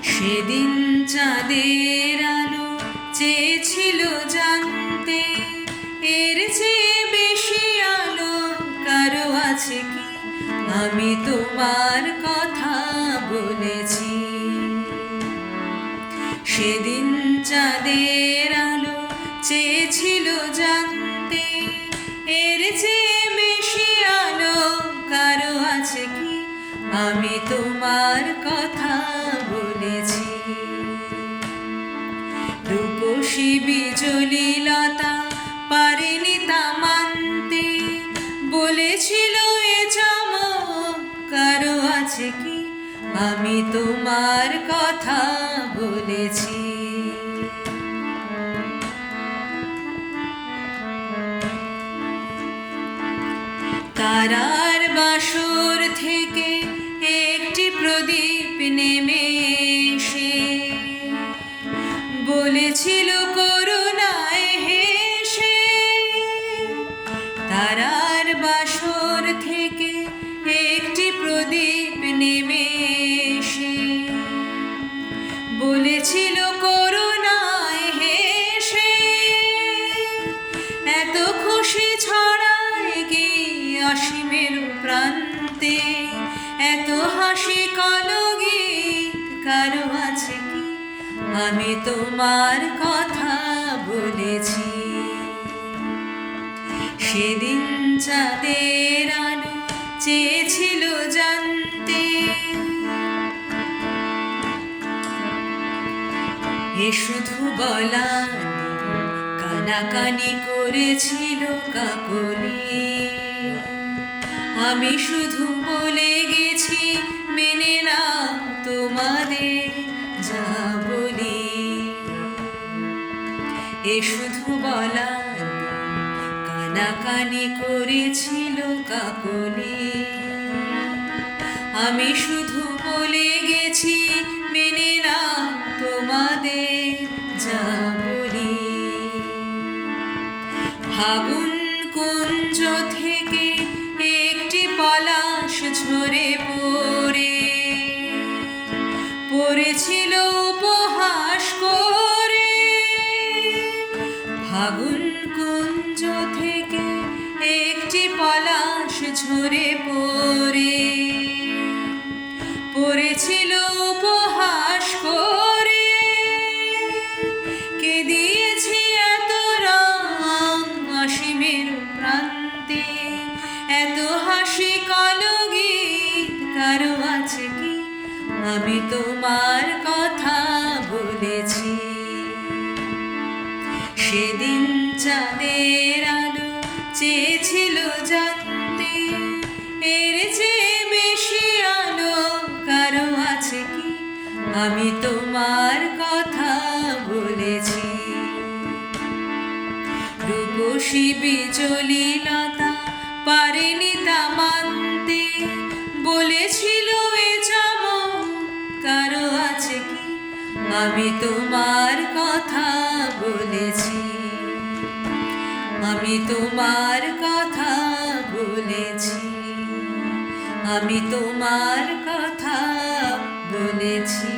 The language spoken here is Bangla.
সেদিন চাঁদের আলো চেয়েছিল জানতে, এর চেয়ে বেশি আলো কারো আছে কি? আমি তোমার কথা বলেছি। সেদিন চাঁদের আলো চেয়েছিল জানতে, এর চেয়ে বেশি আলো কারো আছে কি? আমি তোমার কথা বলেছি। রূপসী বিজলি লতা পারেনি তা মানতে, বলেছিল এ চমক কারো আছে কি? আমি তোমার কথা বলেছি। তারার বাসর থেকে একটি প্রদীপ নেমে এসে বলেছিল করুণায় হেসে। তারার বাসর থেকে একটি প্রদীপ নেমে এসে বলেছিল করুণায় হেসে। এত খুশি ছড়ায় কি অসীমের প্রান্তে, এত হাসি কলগীত কারো আছে কি? আমি তোমার কথা বলেছি। সেদিন চাঁদের আলো চেয়েছিল জানতে, এ শুধু বলা কানাকানি করেছিল কাকলি। আমি শুধু বলে গেছি মেনে নাও তোমাদের যা বলি। এ শুধু বলা কানাকানি করেছিল কাকলি। আমি শুধু বলে গেছি মেনে নাও তোমাদের যা বলি। ফাগুন কুঞ্জ থেকে একটি পলাশ ঝরে পড়েছিল উপহাস করে। ফাগুন কুঞ্জ থেকে একটি পলাশ ঝরে পড়েছিল উপহাস করে। কে দিয়েছি এত রং অসীমের প্রান্তে, এত হাসি কলগীত কারো আছে কি? আমি তোমার কথা বলেছি। সেদিন চাঁদের আলো চেয়েছিল জানতে, এর চেয়ে বেশি আলো কারো আছে কি? আমি তোমার কথা বলেছি। রূপসী বিজলি লতা পারেনি তা মানতে, বলেছিল এ চমক কারো আছে কি? আমি তোমার কথা বলেছি। আমি তোমার কথা বলেছি। আমি তোমার কথা বলেছি।